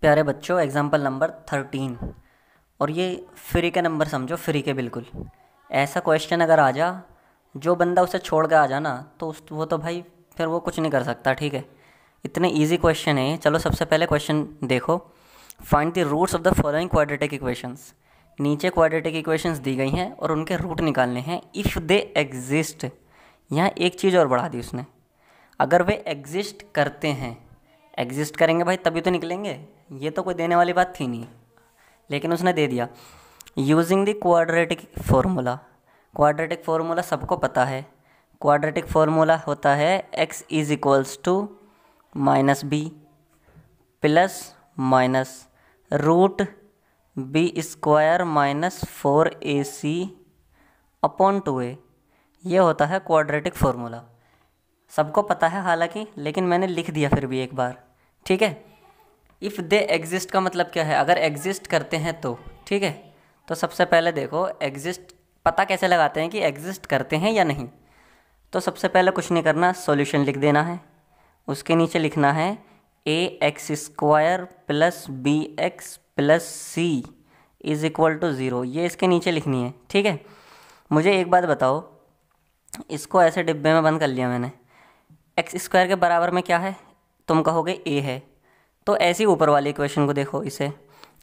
प्यारे बच्चों, example number 13। और ये फ्री के नंबर समझो, फ्री के बिल्कुल। ऐसा क्वेश्चन अगर आ जा, जो बंदा उसे छोड़ के आ जाना तो वो तो भाई फिर वो कुछ नहीं कर सकता। ठीक है, इतने इजी क्वेश्चन है। चलो सबसे पहले क्वेश्चन देखो। Find the roots of the following quadratic equations. नीचे क्वाड्रेटिक इक्वेशंस दी गई हैं और उनके रूट निकालने हैं इफ़ दे एग्जिस्ट। यहाँ एक चीज़ और बढ़ा दी उसने, अगर वे एग्जिस्ट करते हैं। एग्जिस्ट करेंगे भाई तभी तो निकलेंगे, ये तो कोई देने वाली बात थी नहीं, लेकिन उसने दे दिया। Using the quadratic formula. Quadratic formula सबको पता है। क्वाड्रेटिक फार्मूला होता है x is equals to minus B plus minus root B square minus 4ac upon 2a। ये होता है क्वाड्रेटिक फार्मूला। सबको पता है हालांकि, लेकिन मैंने लिख दिया फिर भी एक बार। ठीक है, इफ़ दे एग्जिस्ट का मतलब क्या है? अगर एग्जिस्ट करते हैं तो। ठीक है, तो सबसे पहले देखो एग्जिस्ट पता कैसे लगाते हैं कि एग्जिस्ट करते हैं या नहीं। तो सबसे पहले कुछ नहीं करना, सॉल्यूशन लिख देना है। उसके नीचे लिखना है A X square plus B X plus C is equal to 0। ये इसके नीचे लिखनी है। ठीक है, मुझे एक बात बताओ, इसको ऐसे डिब्बे में बंद कर लिया मैंने। एक्स स्क्वायर के बराबर में क्या है? तुम कहोगे ए है, तो ऐसे ही ऊपर वाली इक्वेशन को देखो। इसे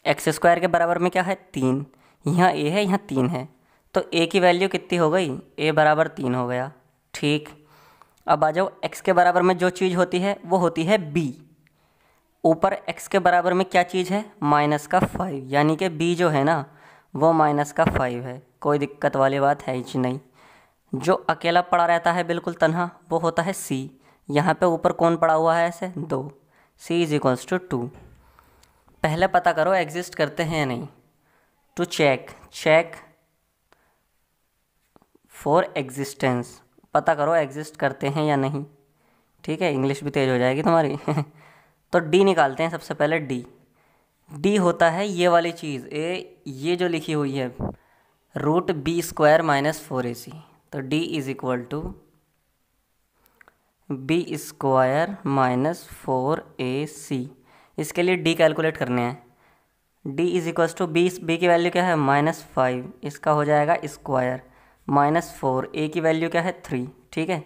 एक्स स्क्वायर के बराबर में क्या है? 3। यहाँ ए है, यहाँ 3 है, तो ए की वैल्यू कितनी हो गई? ए बराबर 3 हो गया। ठीक, अब आ जाओ, एक्स के बराबर में जो चीज़ होती है वो होती है बी। ऊपर एक्स के बराबर में क्या चीज़ है? माइनस का 5, यानी कि बी जो है ना वो माइनस का 5 है। कोई दिक्कत वाली बात है ही नहीं। जो अकेला पड़ा रहता है बिल्कुल तन्हा, वो होता है सी। यहाँ पे ऊपर कौन पड़ा हुआ है? ऐसे 2। सी इज इक्वल्स टू 2। पहले पता करो एग्जिस्ट करते हैं या नहीं। टू चेक फॉर एग्जिस्टेंस, पता करो एग्जिस्ट करते हैं या नहीं। ठीक है, इंग्लिश भी तेज हो जाएगी तुम्हारी तो डी निकालते हैं सबसे पहले। डी होता है ये वाली चीज़, ये जो लिखी हुई है root B square minus 4ac। तो D is equal to B square minus 4ac। इसके लिए डी कैलकुलेट करने हैं। D is equals to B की वैल्यू क्या है? -5, इसका हो जाएगा स्क्वायर -4। ए की वैल्यू क्या है? 3। ठीक है,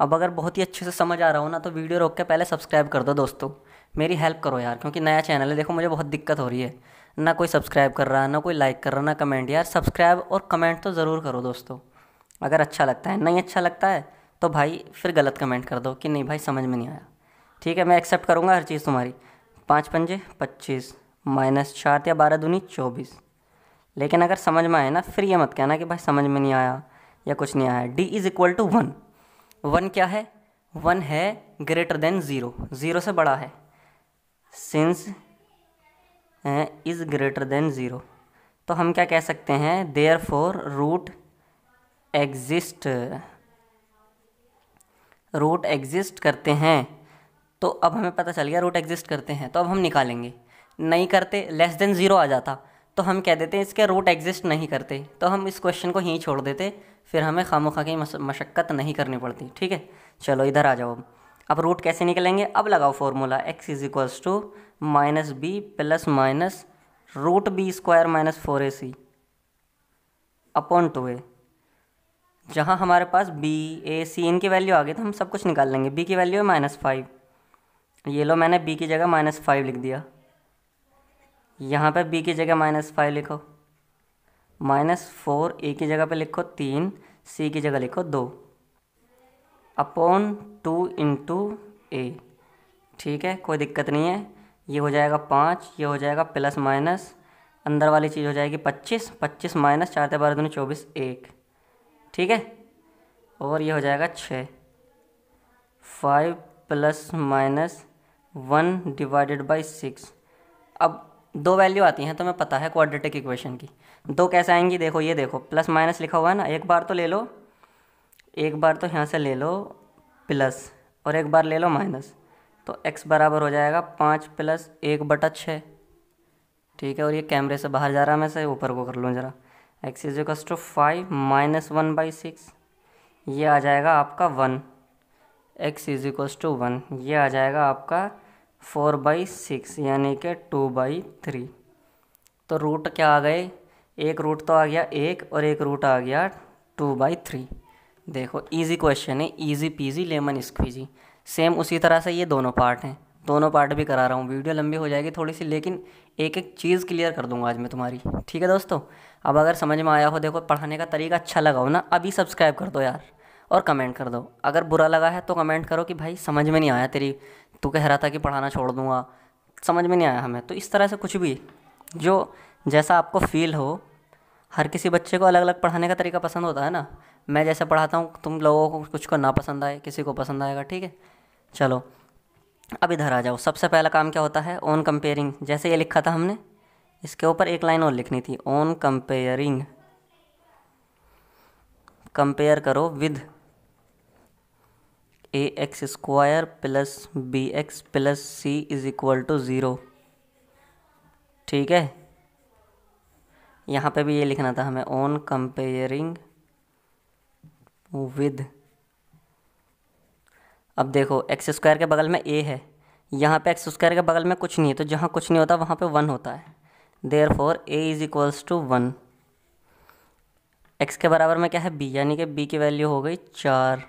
अब अगर बहुत ही अच्छे से समझ आ रहा हो ना तो वीडियो रोक के पहले सब्सक्राइब कर दो दोस्तों। मेरी हेल्प करो यार, क्योंकि नया चैनल है। देखो मुझे बहुत दिक्कत हो रही है, ना कोई सब्सक्राइब कर रहा है, ना कोई लाइक कर रहा, ना कमेंट। यार सब्सक्राइब और कमेंट तो ज़रूर करो दोस्तों, अगर अच्छा लगता है। नहीं अच्छा लगता है तो भाई फिर गलत कमेंट कर दो कि नहीं भाई समझ में नहीं आया। ठीक है, मैं एक्सेप्ट करूँगा हर चीज़ तुम्हारी। 5 पंजे 25 -4 या 12 दूनी 24। लेकिन अगर समझ में आए ना फिर ये मत कहना कि भाई समझ में नहीं आया या कुछ नहीं आया। D is equal to 1। 1 क्या है? 1 है ग्रेटर देन 0, 0 से बड़ा है। सिंस इज़ ग्रेटर देन 0, तो हम क्या कह सकते हैं? देयर फोर रूट एग्जिस्ट करते हैं। तो अब हमें पता चल गया रूट एग्जिस्ट करते हैं, तो अब हम निकालेंगे। नहीं करते, लेस देन 0 आ जाता तो हम कह देते हैं इसके रूट एग्जिस्ट नहीं करते, तो हम इस क्वेश्चन को यहीं छोड़ देते, फिर हमें खामोखा की मशक्क़त नहीं करनी पड़ती। ठीक है, चलो इधर आ जाओ। अब रूट कैसे निकलेंगे? अब लगाओ formula, X is equals to minus B plus minus root B square minus 4ac upon 2a। जहाँ हमारे पास बी ए सी इनकी वैल्यू आ गई तो हम सब कुछ निकाल लेंगे। बी की वैल्यू है -5, ये लो मैंने बी की जगह -5 लिख दिया। यहाँ पे बी की जगह -5 लिखो, -4 ए की जगह पे लिखो 3, सी की जगह लिखो 2 अपॉन 2 इंटू ए। ठीक है, कोई दिक्कत नहीं है। ये हो जाएगा 5, ये हो जाएगा प्लस माइनस, अंदर वाली चीज़ हो जाएगी 25, 25 माइनस 4 × 12 दूनी 24 1। ठीक है, और ये हो जाएगा 6। 5 प्लस माइनस 1 डिवाइडेड बाई 6। अब 2 वैल्यू आती हैं तुम्हें पता है क्वाड्रेटिक इक्वेशन की। 2 कैसे आएंगी? देखो ये देखो, प्लस माइनस लिखा हुआ है ना, एक बार तो ले लो, एक बार तो यहाँ से ले लो प्लस और एक बार ले लो माइनस, तो x बराबर हो जाएगा 5 + 1/6। ठीक है, और ये कैमरे से बाहर जा रहा है, मैं से ऊपर को कर लूँ ज़रा। x इज इक्वल्स टू 5 - 1/6, ये आ जाएगा आपका 1। x इज इक्वल्स टू 1, ये आ जाएगा आपका 4/6 यानी कि 2/3। तो रूट क्या आ गए, एक रूट तो आ गया 1 और एक रूट आ गया 2/3। देखो इजी क्वेश्चन है, easy peasy lemon squeezy. Same उसी तरह से ये दोनों पार्ट हैं, दोनों पार्ट भी करा रहा हूँ। वीडियो लंबी हो जाएगी थोड़ी सी, लेकिन एक एक चीज़ क्लियर कर दूंगा आज मैं तुम्हारी। ठीक है दोस्तों, अब अगर समझ में आया हो, देखो पढ़ाने का तरीका अच्छा लगा हो ना, अभी सब्सक्राइब कर दो यार और कमेंट कर दो। अगर बुरा लगा है तो कमेंट करो कि भाई समझ में नहीं आया, तेरी तू कह रहा था कि पढ़ाना छोड़ दूंगा, समझ में नहीं आया हमें। तो इस तरह से कुछ भी जो जैसा आपको फील हो, हर किसी बच्चे को अलग अलग पढ़ाने का तरीका पसंद होता है ना। मैं जैसे पढ़ाता हूँ, तुम लोगों को कुछ को ना पसंद आए, किसी को पसंद आएगा। ठीक है, चलो अब इधर आ जाओ। सबसे पहला काम क्या होता है, ऑन कंपेयरिंग। जैसे ये लिखा था हमने, इसके ऊपर एक लाइन और लिखनी थी, ऑन कंपेयरिंग। कंपेयर करो with ax² plus bx plus c is equal to 0। ठीक है, यहाँ पे भी ये लिखना था हमें, ऑन कंपेयरिंग विद। अब देखो x² के बगल में a है, यहाँ पे x² के बगल में कुछ नहीं है, तो जहाँ कुछ नहीं होता वहाँ पे 1 होता है। Therefore a is equals to 1। x के बराबर में क्या है, b, यानी कि b की वैल्यू हो गई 4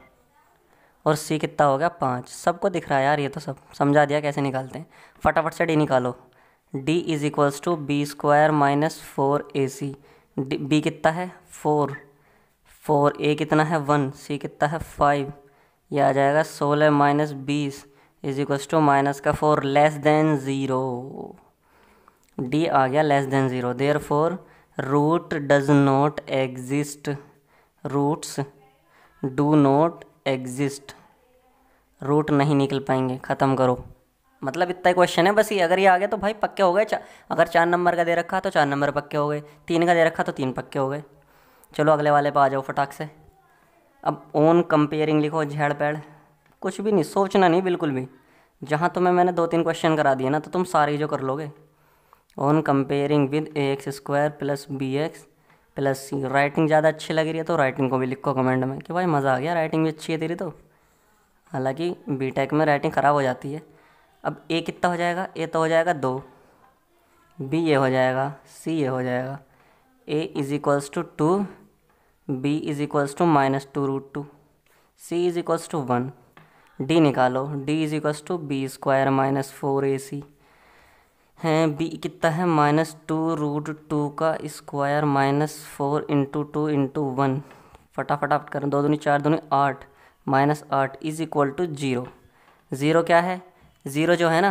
और c कितना हो गया 5। सबको दिख रहा है यार, ये तो सब समझा दिया कैसे निकालते हैं। फटाफट से d निकालो। d is equals to b² minus 4ac। b कितना है 4, a कितना है 1, c कितना है 5। यह आ जाएगा 16 minus 20 is equals to minus का 4 लेस देन 0। डी आ गया less than 0। Therefore root does not exist, roots do not exist, root नहीं निकल पाएंगे। ख़त्म करो। मतलब इतना ही क्वेश्चन है बस ये, अगर ये आ गया तो भाई पक्के हो गए। अगर 4 नंबर का दे रखा तो 4 नंबर पक्के हो गए, 3 का दे रखा तो 3 पक्के हो गए। चलो अगले वाले पे आ जाओ फटाक से। अब ऑन कंपेयरिंग लिखो, झेड़ पैड़ कुछ भी नहीं, सोचना नहीं बिल्कुल भी। जहाँ तुम्हें मैंने 2-3 क्वेश्चन करा दिए ना, तो तुम सारे ही जो कर लोगे। On comparing with ax² plus bx plus c। Writing ज़्यादा अच्छी लग रही है तो राइटिंग को भी लिखो कमेंट में कि भाई मज़ा आ गया, राइटिंग भी अच्छी है तेरी तो। हालांकि बीटेक में राइटिंग ख़राब हो जाती है। अब a कितना हो जाएगा, a तो हो जाएगा 2, b ये हो जाएगा, c ये हो जाएगा। a is equals to 2, b is equals to -2√2, c is equals to 1। d निकालो, d is equals to b² minus 4ac हैं। b कितना है -2√2 का स्क्वायर माइनस 4 इंटू 2 इंटू 1। फटाफट करें, 2 दूनी 4 दूनी 8 -8 इज इक्वल टू 0। 0 क्या है, 0 जो है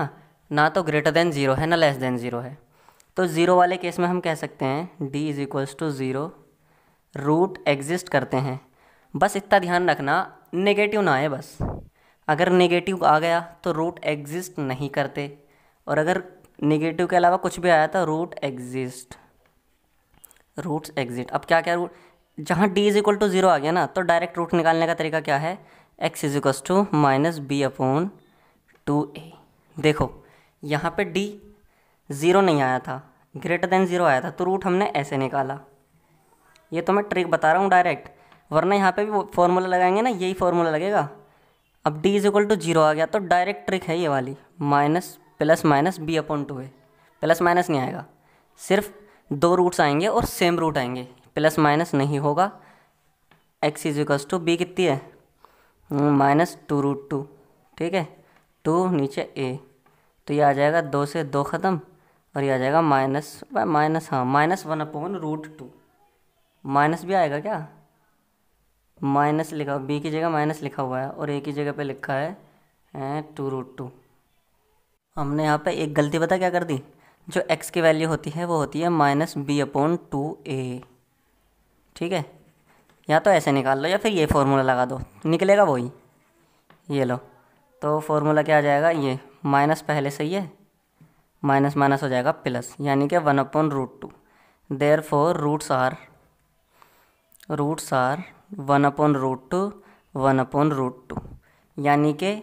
ना तो ग्रेटर देन 0 है ना लेस देन 0 है। तो 0 वाले केस में हम कह सकते हैं d is equals to 0। Root exist करते हैं, बस इतना ध्यान रखना नेगेटिव ना आए बस। अगर नेगेटिव आ गया तो रूट एग्जिस्ट नहीं करते, और अगर नेगेटिव के अलावा कुछ भी आया तो रूट एग्जिस्ट, रूट्स एग्जिट। अब क्या क्या रूट, जहाँ d इज इक्वल टू 0 आ गया ना, तो डायरेक्ट रूट निकालने का तरीका क्या है, x is equal to -b/2a। देखो यहाँ पे d 0 नहीं आया था, ग्रेटर देन 0 आया था, तो रूट हमने ऐसे निकाला। ये तो मैं ट्रिक बता रहा हूँ डायरेक्ट, वरना यहाँ पे भी फॉर्मूला लगाएंगे ना, यही फॉर्मूला लगेगा। अब d इज इक्वल टू 0 आ गया तो डायरेक्ट ट्रिक है ये वाली, plus minus b/2a। Plus minus नहीं आएगा, सिर्फ 2 रूट्स आएंगे और सेम रूट आएंगे, प्लस माइनस नहीं होगा। x is equal to b कितनी है -2√2। ठीक है, 2 नीचे a, तो ये आ जाएगा 2 से 2 ख़त्म, और ये आ जाएगा -1/√2। माइनस भी आएगा क्या, माइनस लिखा, b की जगह माइनस लिखा हुआ है और a की जगह पे लिखा है 2√2। हमने यहाँ पे एक गलती पता क्या कर दी, जो x की वैल्यू होती है वो होती है -b/2a। ठीक है, या तो ऐसे निकाल लो या फिर ये फॉर्मूला लगा दो, निकलेगा वही। ये लो, तो फॉर्मूला क्या आ जाएगा, ये माइनस पहले सही है, माइनस माइनस हो जाएगा प्लस, यानी कि 1/√2। Therefore roots are 1/√2 1/√2। यानी कि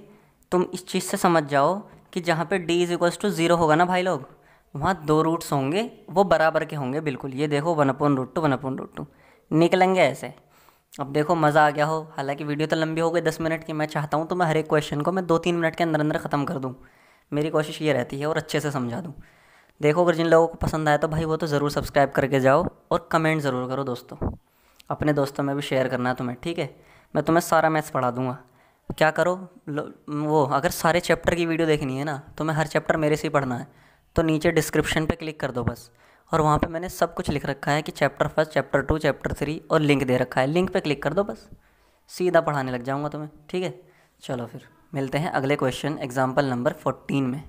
तुम इस चीज़ से समझ जाओ कि जहाँ पे d इज इक्वल्स टू 0 होगा ना भाई लोग, वहाँ 2 रूट्स होंगे, वो बराबर के होंगे बिल्कुल। ये देखो 1/√2 1/√2 निकलेंगे ऐसे। अब देखो मज़ा आ गया हो। हालांकि वीडियो तो लंबी हो गई 10 मिनट की, मैं चाहता हूँ तो मैं हर एक क्वेश्चन को मैं 2-3 मिनट के अंदर अंदर ख़त्म कर दूँ। मेरी कोशिश ये रहती है और अच्छे से समझा दूँ। देखो अगर जिन लोगों को पसंद आया तो भाई वो तो ज़रूर सब्सक्राइब करके जाओ और कमेंट ज़रूर करो दोस्तों। अपने दोस्तों में भी शेयर करना है तुम्हें, ठीक है। मैं तुम्हें सारा मैथ्स पढ़ा दूंगा। क्या करो, वो अगर सारे चैप्टर की वीडियो देखनी है ना, तुम्हें हर चैप्टर मेरे से ही पढ़ना है, तो नीचे डिस्क्रिप्शन पे क्लिक कर दो बस। और वहाँ पे मैंने सब कुछ लिख रखा है कि chapter first, chapter two, chapter three, और लिंक दे रखा है। लिंक पे क्लिक कर दो बस, सीधा पढ़ाने लग जाऊँगा तुम्हें, ठीक है। चलो फिर मिलते हैं अगले क्वेश्चन एग्जाम्पल नंबर 14 में।